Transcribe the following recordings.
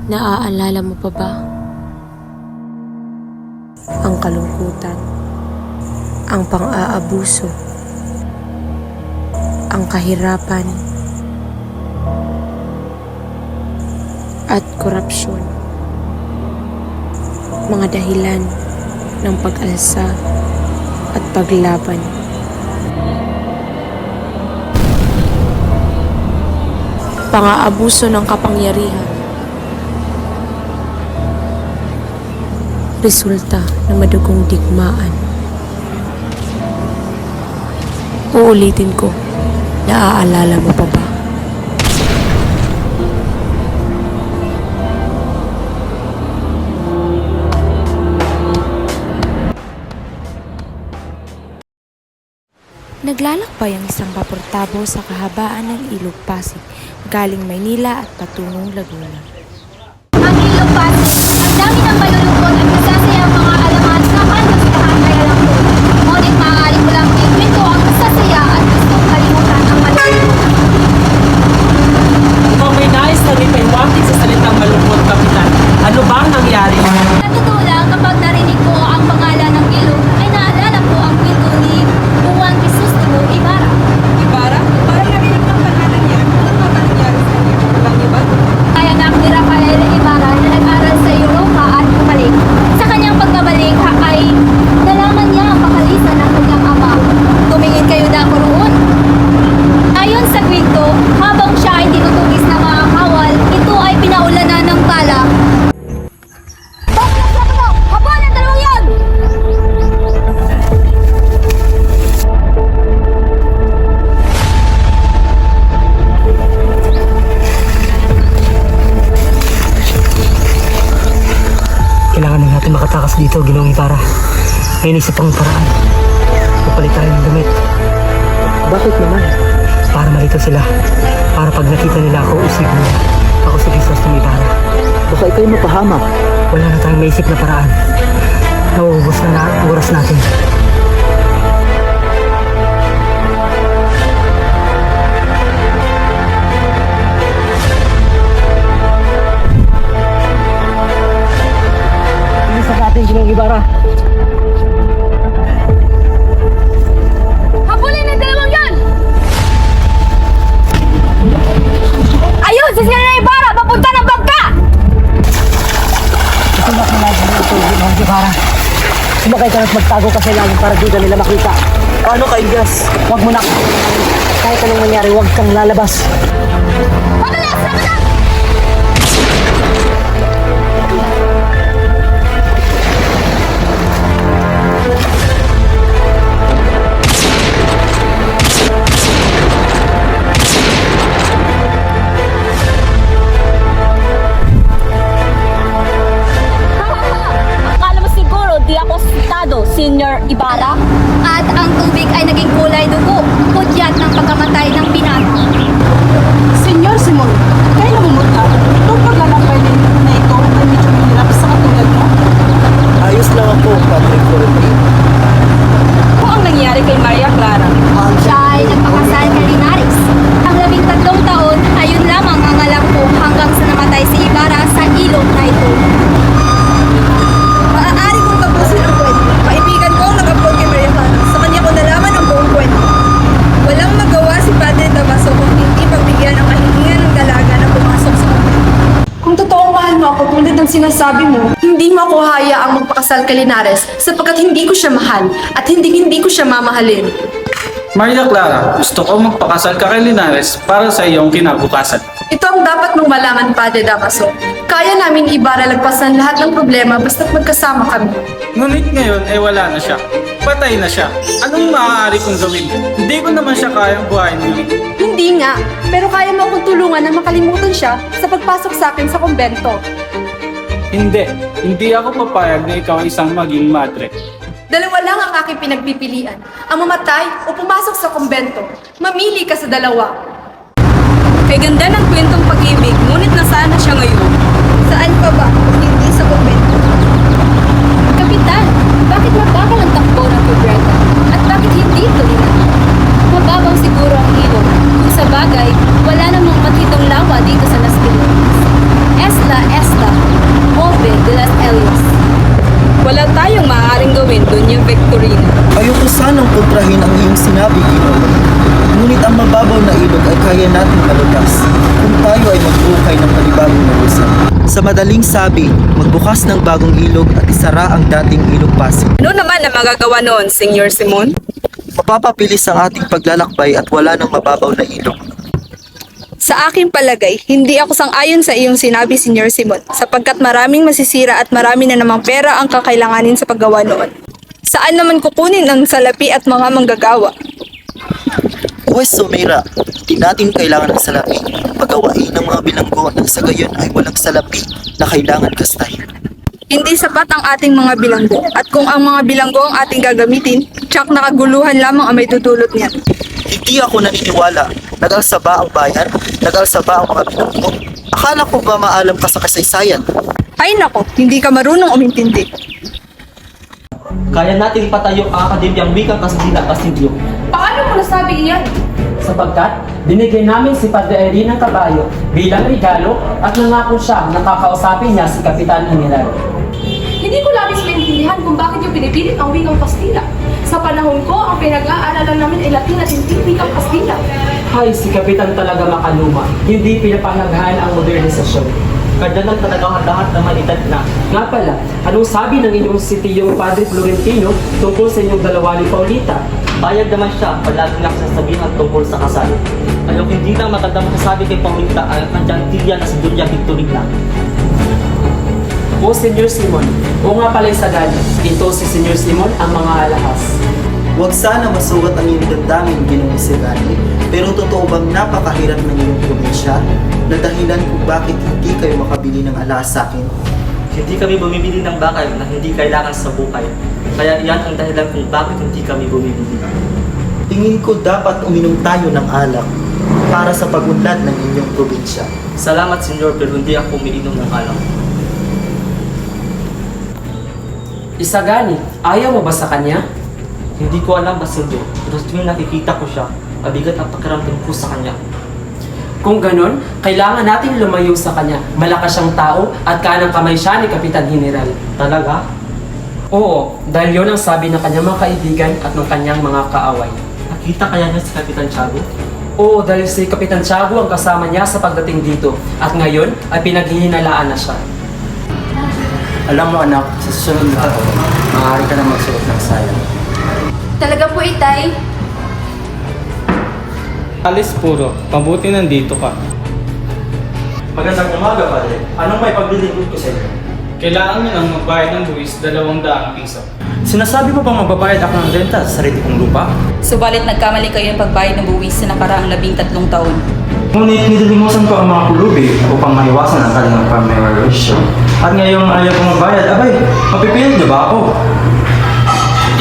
Naaalala mo pa ba? Ang kalungkutan, ang pang-aabuso, ang kahirapan, at korupsyon. Mga dahilan ng pag-alsa at paglaban. Pang-aabuso ng kapangyarihan. Resulta ng madugong digmaan. Uulitin ko, naaalala mo pa ba? Naglalakbay ang isang paportabo sa kahabaan ng Ilog Pasig, galing Maynila at patungong Laguna. Ang Ilog Pasig, ang dami ng malulungkot at masasayang mga alamat na kandastahan ay alam ko. Ngunit maaari ko lang ikwento ang masasaya at gustong kalimutan ang malulungkot. Ikaw may nais na ipaiwatig sa salitang malungkot, Kapitan. Ano ba ang nangyari? Sa totoo lang, kapag narinig ko ang pangalan ng ilog, ay naalala ko ang kwento ni Juan Crisostomo Ibarra. Ibarra? Parang narinig ng pangalan niya. Ano ba nangyari sa kanya? Walang iba? Ay anak ni Rafael Ibarra na nag-aral sa Europa at bumalik. Sa kanyang pagbabalik ay nalaman niya ang pakalisan ng kanyang ama. Tumingin kayo na ako roon. Ayon sa kwento, habang siya ay tinutugis ng mga kawal, ito ay pinaulanan ng bala. Bakit sa puno? Habang ang dalawang yan! Kailangan na natin makatakas dito, Ginoong Ibarra. May inisip ang paraan. Papalit tayo ng damit. Bakit naman? Para malito sila. Para pag nakita nila ako, isipin nila. Ako si Crisostomo Ibarra. Baka ikaw'y mapahamak. Wala na tayong maisip na paraan. Nauubos na ang oras natin. Bilisan natin, Ginoong Ibarra. Habulin ang dalawang yan! Ayun! Si Sir Ibarra! Papunta ng bangka! Sumak na natin ito, Ginoong Ibarra. Sumakay ka na't magtago ka sa ilalim para di ka nila makita. Paano ka, Ilyas? Huwag mo na. Kahit anong mangyari, huwag kang lalabas. Madalas! Madalas! Akala mo siguro di ako sitado, Senior Ibarra? At ang tubig ay naging kulay dugo, hudyat ng pagkamatay ng binata. Senyor Simon, kayo namumutla. Itong paglalakbay na ito ay medyo mahirap sa katulad mo. Ayos lang ako, Patrick Florentino. Ano ang nangyari kay Maria Clara? Siya ay nagpakasal kay Linares. Ang 13 taon ay yun lamang ang alam ko hanggang sa namatay si Ibarra sa ilog na ito. Maaari kong tapusin ang kwento. Kaibigan ko ang nag-upload kay Maria Clara. Sa kanya ko nalaman ang buong kwento. Walang magawa si Padre Damaso kung hindi pagbigyan ang kahilingan ng dalaga na pumasok sa kumpanya. Kung totoong mahal mo ako tulad ng sinasabi mo, hindi mo ako hayaang magpakasal kay Linares sapagkat hindi ko siya mahal at hindi ko siya mamahalin. Maria Clara, gusto ko magpakasal ka kay Linares para sa iyong kinabukasan. Ito ang dapat mong malaman, Padre Damaso. Kaya namin Ibarra lagpasan lahat ng problema basta't magkasama kami. Ngunit ngayon ay wala na siya. Patay na siya. Anong maaari kong gawin? Hindi ko naman siya kayang buhayin muli. Hindi nga, pero kaya mo akong tulungan na makalimutan siya sa pagpasok sa akin sa kumbento. Hindi ako papayag na ikaw ay isang maging madre. Dalawa lang ang aking pinagpipilian, ang mamatay o pumasok sa kumbento. Mamili ka sa dalawa. Kay ganda ng kwentong pag-ibig, ngunit nasaan na siya ngayon? Saan pa ba kung hindi sa kumbento? Kapitan, bakit mabagal ang takbo ng Quebrada? At bakit hindi ito linang? Mababaw siguro ang ilog. Kung sa bagay, wala namang matitong lawa dito sa Las Pilones. Esla, Sa madaling sabi, magbukas ng bagong ilog at isara ang dating ilog Pasig. Ano naman ang magagawa noon, Senior Simon? Mapapabilis ang ating paglalakbay at wala nang mababaw na ilog. Sa aking palagay, hindi ako sang-ayon sa iyong sinabi, Senior Simon, sapagkat maraming masisira at marami na namang pera ang kakailanganin sa paggawa noon. Saan naman kukunin ang salapi at mga manggagawa? Huwes Sumira, di natin kailangan ng salapi. Pagawain ng mga bilanggo nang sa gayon ay walang salapi na kailangan kastahin. Hindi sapat ang ating mga bilanggo, at kung ang mga bilanggo ang ating gagamitin, tsak nakaguluhan lamang ang may tutulot niyan. Hindi ako naniniwala. Nag-alsa ba ang bayan? Nag-alsa ba ang mga bilanggo? Akala ko ba maalam ka sa kasaysayan? Ay nako, hindi ka marunong umintindi. Kaya nating patayo ang Akademyang Wikang Kastila Basilio. Paano mo nasabi iyan? Sapagkat binigyan namin si Padre Irene ng kabayo bilang regalo at nangako siya na kakausapin niya si Kapitan General. Hindi ko labis maintindihan kung bakit yung pinipilit ang wikang Kastila. Sa panahon ko, ang pinag-aaralan namin ay Latin at hindi wikang Kastila. Hay, si Kapitan talaga makaluma. Hindi pinapahalagahan ang modernisasyon. Kanya lang talaga lahat na malitat na. Nga pala, anong sabi ng inyong sitiyong Padre Florentino tungkol sa inyong dalawa ni Paulita? Bayad naman siya, palagi lang sasabihan tungkol sa kasal. Ano hindi lang magandang masasabi kay Paulita ang kanyang tiya na si Dunya Victorina. O Senyor Simon, o nga pala sa galit, ito si Senyor Simon ang mga alahas. Huwag sana masugat ang iyong damdamin, Ginoong Serrani, pero totoo bang napakahirap ng iyong probinsya na dahilan kung bakit hindi kayo makabili ng alahas sa akin? Hindi kami bumibili ng bakal na hindi kailangan sa buhay. Kaya iyan ang dahilan kung bakit hindi kami bumibili. Tingin ko dapat uminom tayo ng alak para sa pag-unlad ng inyong probinsya. Salamat, Senyor, pero hindi ako umiinom ng alak. Isagani, ayaw mo ba sa kanya? Hindi ko alam, Basilio, pero tuwing nakikita ko siya, mabigat ang pakiramdam ko sa kanya. Kung ganon, kailangan natin lumayo sa kanya. Malakas siyang tao at kanang kamay siya ni Kapitan General. Talaga? Oo, dahil yun ang sabi ng kanyang mga kaibigan at ng kanyang mga kaaway. Nakita kaya niya si Kapitan Tiago? Oo, dahil si Kapitan Tiago ang kasama niya sa pagdating dito at ngayon ay pinaghihinalaan na siya. Alam mo anak, sa susunod na taon, maaari ka na magsuot ng sayang. Talaga po, Itay. Alis puro, mabuti nandito ka. Magandang umaga, Padre. Anong may paglilingkod ko sa inyo? Kailangan nyo nang magbayad ng buwis 200 piso. Sinasabi mo bang magbabayad ako ng renta sa sarili kong lupa? Subalit nagkamali kayo ng pagbayad ng buwis sa nakaraang 13 taon. Ngunit nililimusan ko ang mga pulubi upang maiwasan ang kanilang pamimerialisyon. At ngayong ayaw kong magbayad, abay, mapipilit niyo ba ako?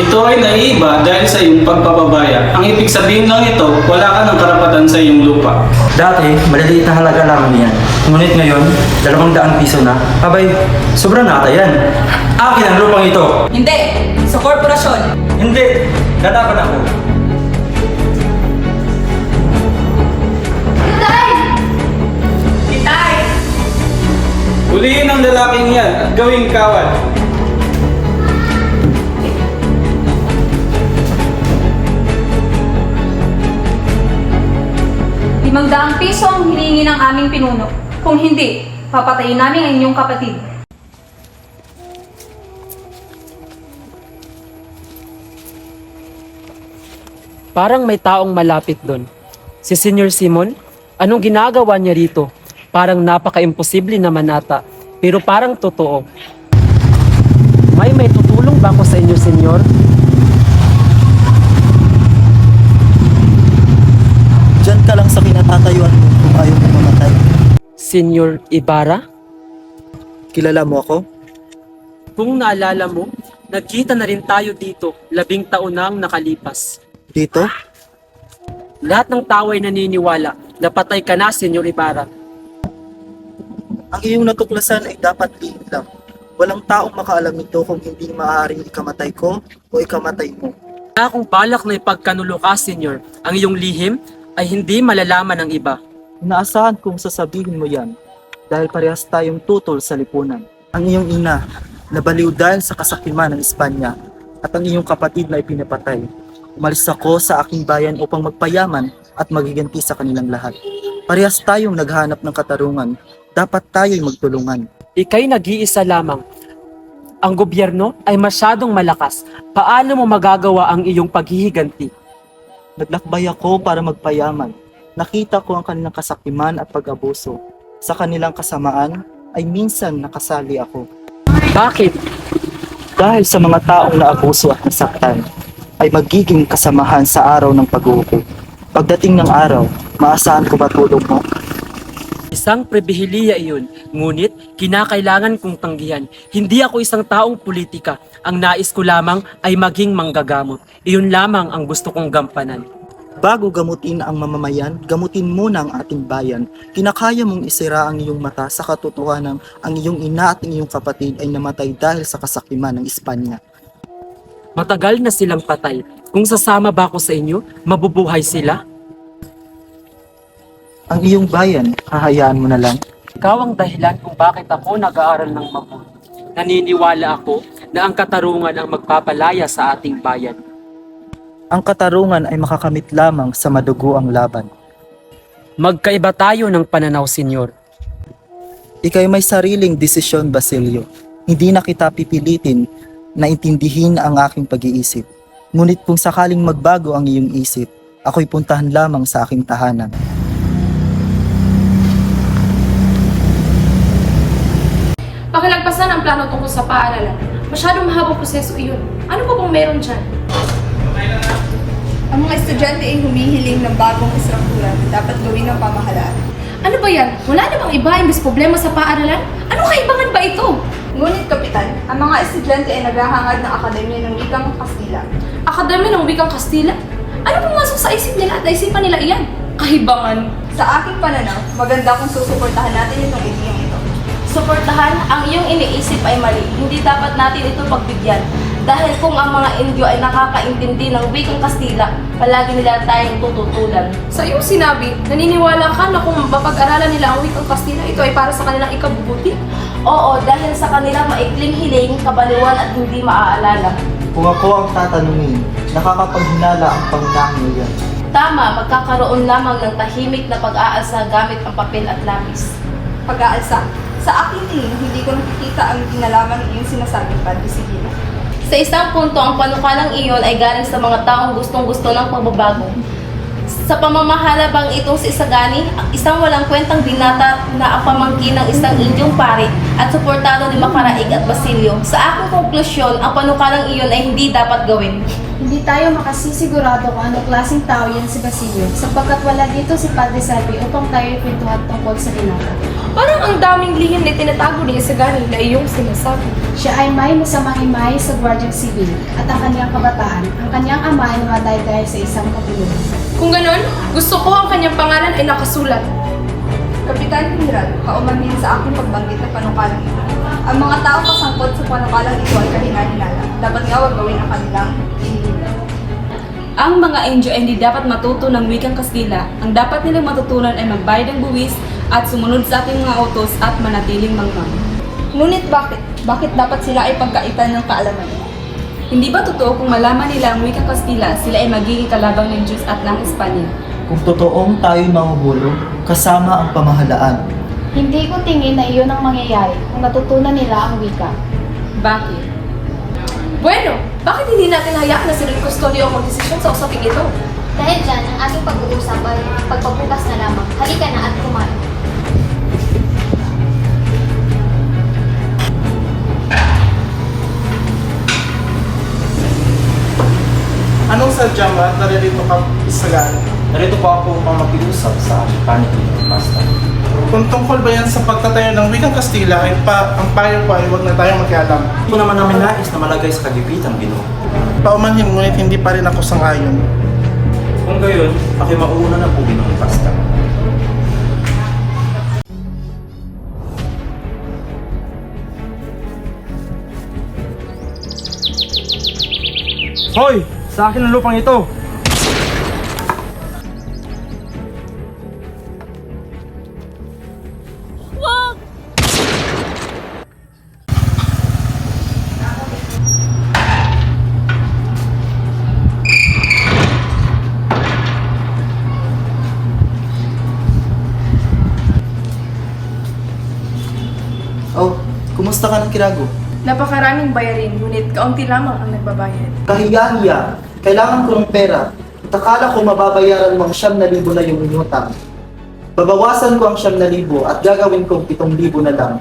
Ito ay naiiba dahil sa iyong pagpapabaya. Ang ibig sabihin lang ito, wala ka ng karapatan sa iyong lupa. Dati, maliliit na halaga lamang yan. Ngunit ngayon, 200 piso na. Abay, sobra na ata yan. Akin ang lupang ito! Hindi! Sa korporasyon! Hindi! Lalaban ako! Huliin ang lalaking yan at gawing kawal. ₱500 ang hiningi ng aming pinuno. Kung hindi, papatayin namin ang inyong kapatid. Parang may taong malapit doon. Si Senyor Simon, anong ginagawa niya rito? Parang napaka-imposible naman ata, pero parang totoo. May tutulong ba ako sa inyo, Senyor? Diyan ka lang sa kinatatayuan mo kung ayaw mo mamatay. Senyor Ibarra? Kilala mo ako? Kung naalala mo, nagkita na rin tayo dito 11 taon na ang nakalipas. Dito? Lahat ng tao ay naniniwala na patay ka na, Senyor Ibarra. Ang iyong natuklasan ay dapat lihim lang. Walang taong makaalam nito kung hindi maaaring ikamatay ko o ikamatay mo. Kaya kung balak na ipagkanulo ka, Senyor, ang iyong lihim ay hindi malalaman ng iba. Inaasahan kong sasabihin mo yan dahil parehas tayong tutol sa lipunan. Ang iyong ina, nabaliw dahil sa kasakiman ng Espanya at ang iyong kapatid na ipinapatay. Umalis ako sa aking bayan upang magpayaman at magiganti sa kanilang lahat. Parehas tayong naghanap ng katarungan. Dapat tayo'y magtulungan. Ika'y nag-iisa lamang. Ang gobyerno ay masyadong malakas. Paano mo magagawa ang iyong paghihiganti? Naglakbay ako para magpayaman. Nakita ko ang kanilang kasakiman at pag-abuso. Sa kanilang kasamaan ay minsan nakasali ako. Bakit? Dahil sa mga taong naabuso at nasaktan, ay magiging kasamahan sa araw ng pag-uupo. Pagdating ng araw, maasahan ko ba tulong mo? Isang pribihiliya iyon, ngunit kinakailangan kong tanggihan. Hindi ako isang taong politika. Ang nais ko lamang ay maging manggagamot. Iyon lamang ang gusto kong gampanan. Bago gamutin ang mamamayan, gamutin muna ang ating bayan. Kinakaya mong isira ang iyong mata sa katotohanan ang iyong ina at iyong kapatid ay namatay dahil sa kasakiman ng Espanya. Matagal na silang patay. Kung sasama ba ako sa inyo, mabubuhay sila? Ang iyong bayan, hahayaan mo na lang. Ikaw ang dahilan kung bakit ako nag-aaral ng mabuti. Naniniwala ako na ang katarungan ang magpapalaya sa ating bayan. Ang katarungan ay makakamit lamang sa madugo ang laban. Magkaiba tayo ng pananaw, senyor. Ika'y may sariling desisyon, Basilio. Hindi na kita pipilitin na intindihin ang aking pag-iisip. Ngunit kung sakaling magbago ang iyong isip, ako'y puntahan lamang sa aking tahanan. Pakilagpasan ang plano tungkol sa paaralan. Masyadong mahabang proseso iyon. Ano pa bang meron dyan? Ang mga estudyante ay humihiling ng bagong istruktura na dapat gawin ng pamahalaan. Ano ba yan? Wala namang iba imbes problema sa paaralan? Anong kaibangan ba ito? Ngunit, Kapitan, ang mga estudyante ay naghahangad ng Akademya ng Wikang Kastila. Akademya ng Wikang Kastila? Ano pumasok sa isip nila at naisipan nila iyan? Kahibangan. Sa aking pananaw, maganda kung susuportahan natin itong ideyang ito. Suportahan, ang iyong iniisip ay mali. Hindi dapat natin ito pagbigyan. Dahil kung ang mga Indio ay nakakaintindi ng wikang Kastila, palagi nila tayong tututulan. Sa iyong sinabi, naniniwala ka na kung mapag-aralan nila ang wikang Kastila, ito ay para sa kanilang ikabubuti? Oo, dahil sa kanilang maikling hiling, kabaliwan at hindi maaalala. Kung ako ang tatanungin, nakakapaghinala ang pangunahing iyan. Tama, magkakaroon lamang ng tahimik na pag-aalsa gamit ang papel at lapis. Pag-aalsa, sa aking tingin, hindi ko nakikita ang kinalaman ng iyong sinasabing Padre Sigilo. Sa isang punto, ang panukalang iyon ay galing sa mga taong gustong-gusto ng pagbabago. Sa pamamahala bang itong si Isagani, isang walang kwentang binata na ang pamangkin ng isang Indiong pari at suportado ni Macaraig at Basilio. Sa aking konklusyon, ang panukalang iyon ay hindi dapat gawin. Hindi tayo makasisigurado kung ano klaseng tao yan si Basilio sapagkat wala dito si Padre Salvi upang tayo ikwentuhan tungkol sa binata. Parang ang daming lihim na tinatago ni Isagani na iyong sinasabi. Siya ay may masamang himay sa Guardia Civil at ang kanyang kabataan, ang kanyang ama ay namatay dahil sa isang kapuluhan. Kung ganon, gusto ko ang kanyang pangalan ay nakasulat. Kapitan General, kaumanhin sa aking pagbanggit ng panukalang ito. Ang mga tao kasangkot sa panukalang ito ay kahinga-hinala. Dapat nga wag gawin ang kanilang hinihinala. Ang mga Indio ay hindi dapat matuto ng wikang Kastila. Ang dapat nilang matutunan ay magbayad ng buwis at sumunod sa ating mga utos at manatiling mangmang. Ngunit bakit? Bakit dapat sila ay pagkaitan ng kaalaman? Hindi ba totoo kung malaman nila ang wikang Kastila, sila ay magiging kalabang ng Diyos at ng Espanya? Kung totoong tayo mahuhulog, kasama ang pamahalaan. Hindi ko tingin na iyon ang mangyayari kung natutunan nila ang wika. Bakit? Bueno, bakit hindi natin hayaan na si Don Custodio ang magdesisyon sa usaping ito? Dahil dyan, ang ating pag-uusap ay pagpabukas na lamang. Halika na at kumain. Anong sadya mo at naririto ka Isagani? Narito po ako upang makiusap sa panitin, Master. Kung tungkol ba yan sa pagtatayo ng wikang Kastila, ay ang payo ko ay huwag na tayong magkialam. Hindi po naman namin nais na malagay sa kagipitan, Ginoo. Paumanhin, ngunit hindi pa rin ako sangayon. Kung gayon, ako'y mauuna na po, Ginoong Pastor. Hoy! Sa akin ang lupang ito! Oh, Kumusta ka ng Kirago? Napakaraming bayarin, ngunit kaunti lamang ang nagbabayad. Kahiya-hiya, kailangan ko ng pera. At akala ko mababayaran mo ang 9,000 na yung inutang. Babawasan ko ang 9,000 at gagawin kong 7,000 na lang.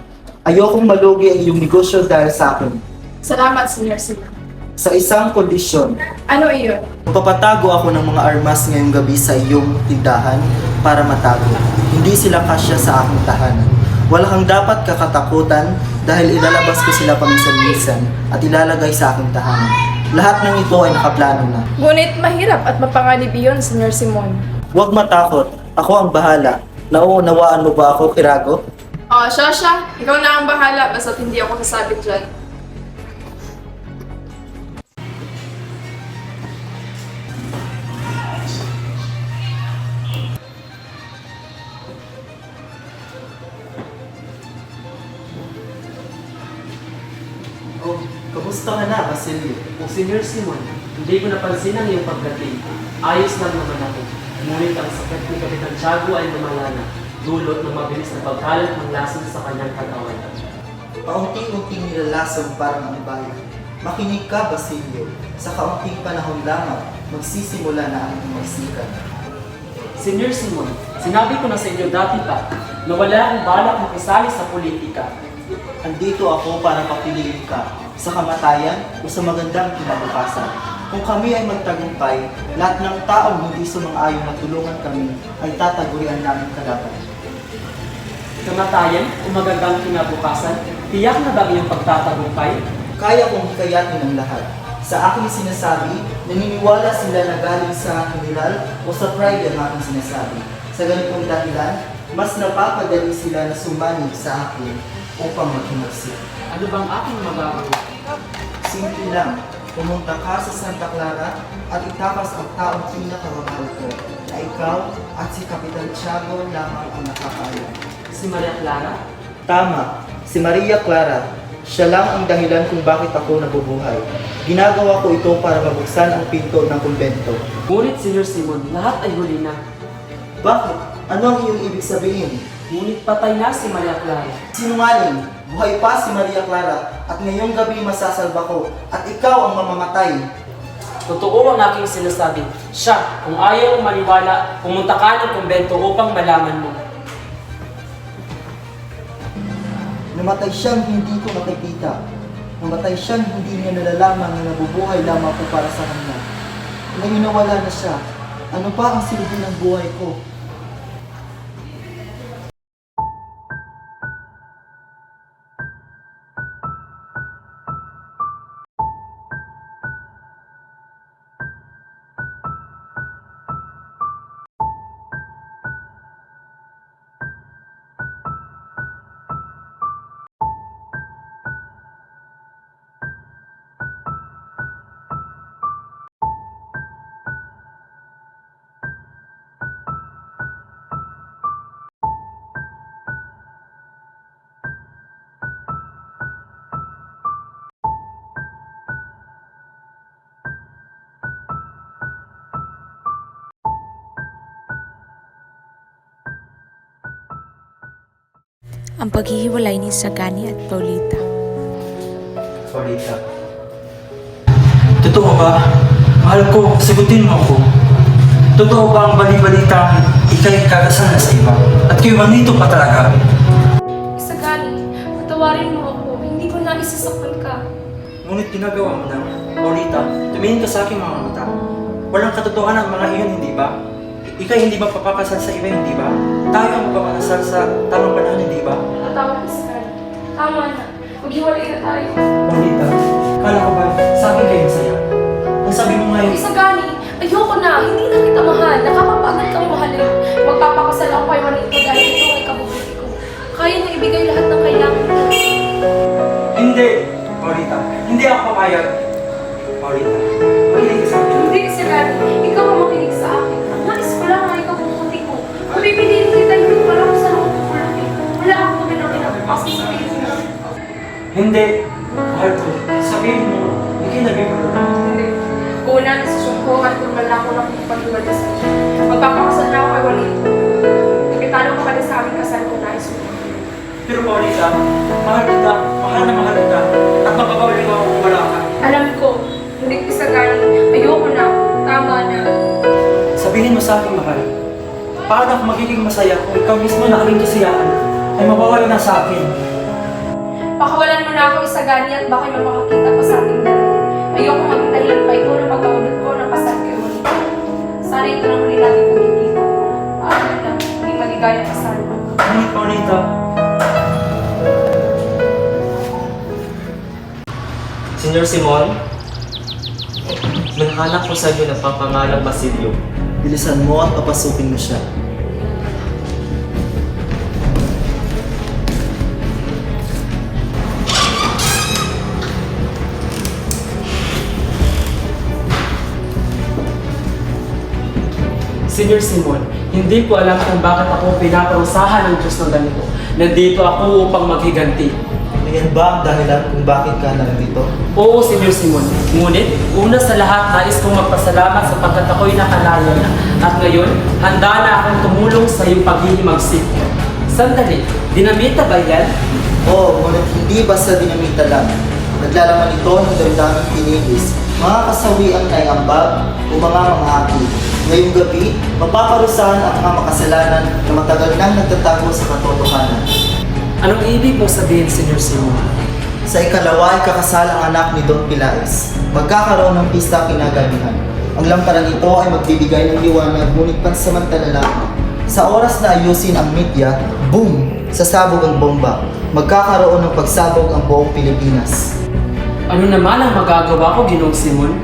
Ayokong malugi ang iyong negosyo dahil sa akin. Salamat, Sr. Simon. Sa isang kondisyon, Ano iyon? papatago ako ng mga armas ngayong gabi sa iyong tindahan para matago. Hindi sila kasya sa aking tahanan. Wala kang dapat kakatakutan dahil ilalabas ko sila paminsan-minsan at ilalagay sa aking tahanan. Lahat ng ito ay nakaplano na. Ngunit mahirap at mapanganib iyon, Sr. Simon. Huwag matakot, ako ang bahala. Nauunawaan mo ba ako, Kirago? Shasha, ikaw na ang bahala basta't hindi ako kasabit dyan. Oh, kamusta ka na, Basilio? O Senior Simon, hindi ko napansin ang iyong pagdating. Ayos lang naman ako. Ngunit ang sakit ni Kapitan Tiago ay lumala na, dulot ng mabilis na pagkalat ng lason sa kanyang katawan. Paunti-unting nilalasong parang ang bayan. Makinig ka, Basilio. Sa kaunting panahon lamang, magsisimula na ang magsikat. Senior Simon, sinabi ko na sa inyo dati pa na wala akong balak makisali sa politika. Andito ako para papiliin ka sa kamatayan o sa magandang kinabukasan. Kung kami ay magtagumpay, lahat ng taong hindi sumang-ayon na tulungan kami ay tatagurian namin kalaban. Kamatayan o magandang kinabukasan, tiyak na ba ang iyong pagtatagumpay? Kaya kong hikayatin ang lahat. Sa aking sinasabi, naniniwala sila na galing sa general o sa pride ang aking sinasabi. Sa ganitong dahilan, mas napapadali sila na sumanib sa akin upang maghimagsik. Ano bang aking magagawa? Simple lang, pumunta ka sa Santa Clara at itakas ang taong pinakamahal ko na ikaw at si Kapitan Tiago lamang ang nakakaalam. Si Maria Clara? Tama, si Maria Clara. Siya lang ang dahilan kung bakit ako nabubuhay. Ginagawa ko ito para mabuksan ang pinto ng kumbento. Ngunit Senior Simon, lahat ay huli na. Bakit? Ano ang iyong ibig sabihin? Ngunit patay na si Maria Clara. Sinungaling, buhay pa si Maria Clara at ngayong gabi masasalba ko at ikaw ang mamamatay. Totoo ang aking sinasabi. Siya, kung ayaw mong maniwala, pumunta ka ng kumbento upang malaman mo. Namatay siyang hindi ko nakikita. Namatay siyang hindi niya nalalaman na nabubuhay lamang ko para sa kanya. Ngayon nawala na siya. Ano pa ang silbi ng buhay ko? Ang paghihiwalay ni Sagani at Paulita. Paulita. Totoo ba? Mahal ko, sagutin mo ako. Totoo ba ang bali-balita ikay kagasal na sa iba? At kayo manito pa talaga? Sagani, patawarin mo ako. Hindi ko na isasaktan ka. Ngunit ginagawa mo na, Paulita, tumingin ka sa aking mga mata. Walang katotohanan ang mga iyon, hindi ba? Ikay hindi ba papakasal sa iba, hindi ba? Tayo ang magpapakasal sa tamang panahon, hindi ba? Tama ka, Sagani. Tama na. Maghiwalay na tayo. Paulita, kala ko ba sa akin kayo masaya? Ang sabi mo ngayon, Sagani, ayoko na. Hindi na kita mahal. Nakakapagod kang mahalin. Magpapakasal ako kay Juanito dahil ito ang ikabubuti ko. Kaya niya ibigay lahat ng kailangan ko. hindi, Paulita, hindi ako papayag. Paulita, makinig ka sa akin. Hindi, Sagani. Ikaw ang makinig sa akin. Ang nais ko lang ang ikabubuti ko. Kung pipiliin kita, hindi ko alam kung saan ako pupulutin. Wala akong magandang kinabukasan sa iyo. Hindi, mahal ko. Sabihin mo, hindi nabibiro. Hindi. Una, desisyon ko at kung wala ko na pagpaghiwalay sa iyo. Magpapakasal na ako kay Juanito. Nagkitalo ka pala sa aming kasal kung nais mo. Pero Paulita, mahal kita, mahal na mahal ka at mapapabalik ako kung wala ka. Alam ko, ngunit Isagani, ayoko na. Tama na. Sabihin mo sa akin, mahal, paano ako magiging masaya kung ikaw mismo na kaming kasiyahan ay mawawala na sa akin? Pakawalan mo na ako Isagani at baka may makakita pa sa ating dalawa. Ayoko maging dahilan pa ito na pagkaulot ko ng kasal kay Juanito. Sana ito na muli natin pagkikita. Paano na, maging maligayang kasal. Ngunit, Paulita, Senyor Simon, manhanap ko sa inyo ng papangalang Basilio. Bilisan mo at papasukin mo siya. Senyor Simon, hindi ko alam kung bakit ako pinaparusahan ng Diyos ng ganito. Nandito ako upang maghiganti. Ayan ba ang dahilan kung bakit ka nandito? Oo, Senyor Simon. Ngunit, una sa lahat, nais kong magpasalamat sapagkat ako'y nakalaya na. At ngayon, handa na akong tumulong sa iyong paghihimagsik. Sandali, dinamita ba yan? Oo, ngunit hindi basta dinamita lang. Naglalaman ito ng damdaming tinigis, mga kasawiang naiambag o mga aki. Ngayong gabi, mapaparusahan ang mga makasalanan na matagal nang nagtatago sa katotohanan. Anong ibig mong sabihin, Senyor Simon? Sa ikalawa ay kakasal ang anak ni Don Pilaes. Magkakaroon ng pista kinagabihan. Ang lamparang ito ay magbibigay ng liwanag ngunit pansamantala lang. Sa oras na ayusin ang media, boom! Sasabog ang bomba. Magkakaroon ng pagsabog ang buong Pilipinas. Ano naman ang magagawa ko, Ginoong Simon?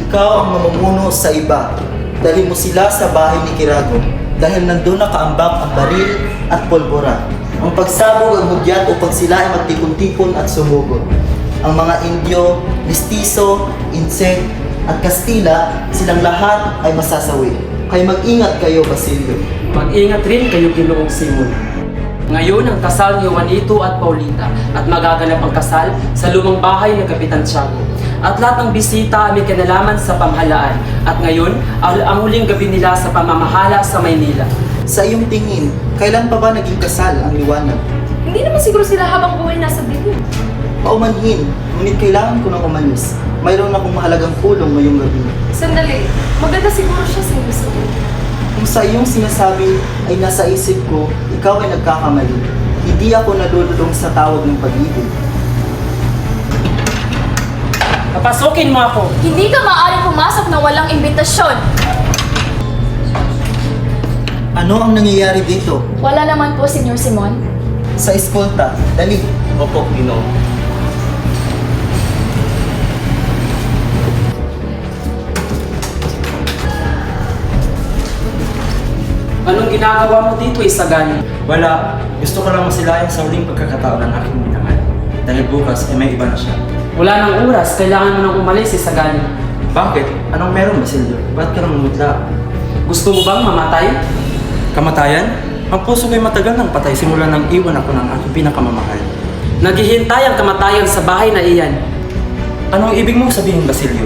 Ikaw ang mamumuno sa iba. Dalhin mo sila sa bahay ni Kirago dahil nandun nakaambak ang baril at polbora. Ang pagsabog ang hudyat upang sila ay magtipon-tipon at sumugod. Ang mga Indio, Mestizo, Insect at Kastila, silang lahat ay masasawi. Kaya mag-ingat kayo, Basilio. Mag-ingat rin kayo, Ginoong Simon. Ngayon ang kasal ni Juanito at Paulita at magaganap ang kasal sa lumang bahay ng Kapitan Tiago. At lahat ng bisita ay may kinalaman sa pamahalaan. At ngayon, ang huling gabi nila sa pamamahala sa Maynila. Sa iyong tingin, kailan pa ba naging kasal ang liwanag? Hindi naman siguro sila habang buhay nasa bilog. Paumanhin, ngunit kailangan ko nang umalis. Mayroon akong mahalagang pulong ngayong gabi. Sandali, maganda siguro siya sa iyo. Kung sa iyong sinasabi ay nasa isip ko, ikaw ay nagkakamali. Hindi ako nalululong sa tawag ng pag-ibig. Papasukin mo ako! Hindi ka maaaring pumasok na walang imbitasyon. Ano ang nangyayari dito? Wala naman po, Senyor Simon. Sa eskolta, dali. Opo, Ginoo. Anong ginagawa mo dito, Isagani? wala. Gusto ko lang masilayan sa huling pagkakataon ng aking minamahal. Dahil bukas ay may iba na siya. Wala nang oras, kailangan mo nang umalis, Isagani. Bakit? Anong meron, Basilio? Ba't ka nang umutla? Gusto mo bang mamatay? Kamatayan? Ang puso ko'y matagal nang patay simula nang iwan ako ng aking pinakamamahal. Naghihintay ang kamatayan sa bahay na iyan. Anong ibig mong sabihin, Basilio?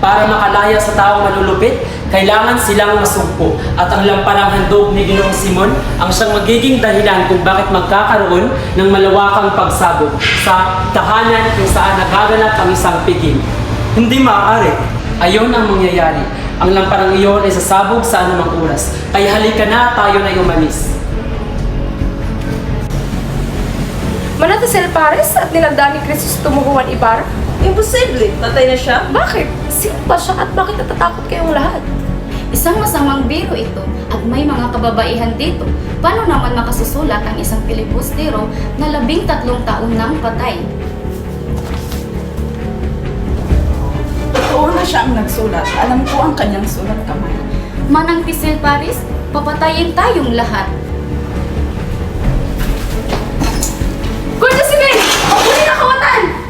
Para makalaya sa taong malulupit, kailangan silang masugpo. At ang lamparang handog ni Ginoong Simon ang siyang magiging dahilan kung bakit magkakaroon ng malawakang pagsabog sa tahanan kung saan nagaganap ang isang piging. Hindi maaari. Ayon ang mangyayari. Ang lamparang iyon ay sasabog sa anumang oras. Kaya halika na, tayo na umalis. Manata si El Pares at nilagdaan ni Crisis tumuhuan Ibarra? Imposible. Patay na siya? Bakit? Sino ba siya at bakit natatakot kayong lahat? Isang masamang biro ito at may mga kababaihan dito. Paano naman makasusulat ang isang filibustero na 13 taon nang patay? Totoo na siya ang nagsulat. Alam ko ang kanyang sulat kamay. Manang Tisil Paris, papatayin tayong lahat. Gorda si Ben! Huli na kawatan!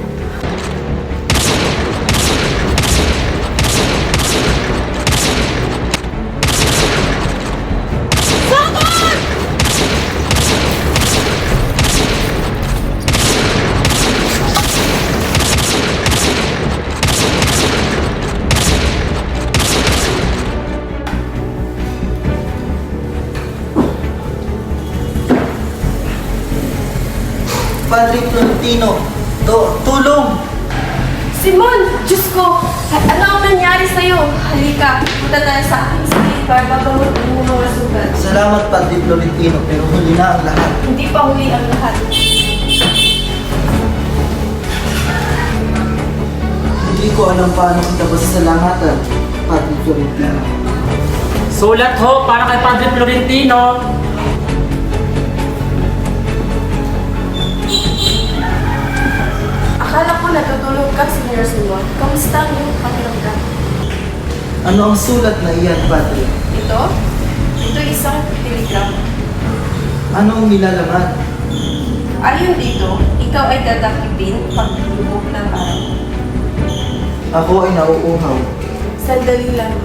Padre Florentino, tulong! Simon! Diyos ko! Ano ang nangyari sa'yo? Halika, punta tayo sa aking sakit para magamot ang mga sugat. Salamat, Padre Florentino, pero huli na ang lahat. Hindi pa huli ang lahat. Hindi ko alam paano kita pasasalamatan, Padre Florentino. Sulat ho para kay Padre Florentino. Akala ko natutulog ka, Senior Simon. Kamusta ang iyong pakiramdam? Ano ang sulat na iyan, Padre? Ito? Ito isang telegram. Ano ang nilalaman? Ayon dito, ikaw ay dadakipin paglubog ng araw. Ako ay nauuhaw. Sandali lang.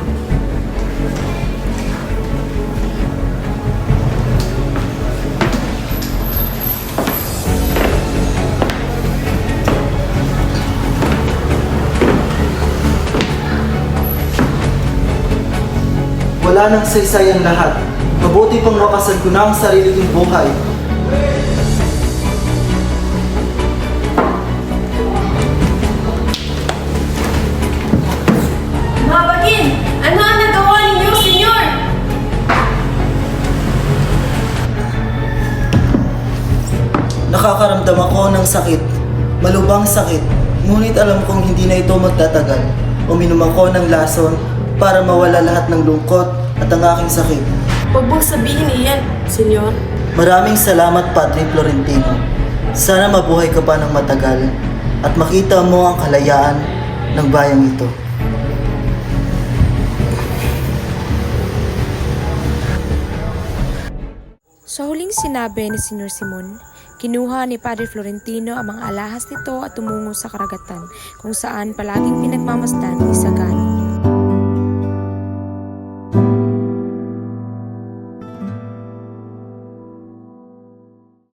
Wala nang saysay ang lahat. Mabuti pang wakasan ko na ang sarili kong buhay. Mga bagin! Ano ang nagawa ninyo, Senyor? Nakakaramdam ako ng sakit. Malubhang sakit. Ngunit alam kong hindi na ito magtatagal. Uminom ako ng lason para mawala lahat ng lungkot at ang aking sakit. Huwag mong sabihin iyan, Senyor. Maraming salamat, Padre Florentino. Sana mabuhay ka pa ng matagal at makita mo ang kalayaan ng bayang ito. Sa huling sinabi ni Senior Simon, kinuha ni Padre Florentino ang mga alahas nito at tumungo sa karagatan kung saan palaging pinagmamasdan ni Sagani.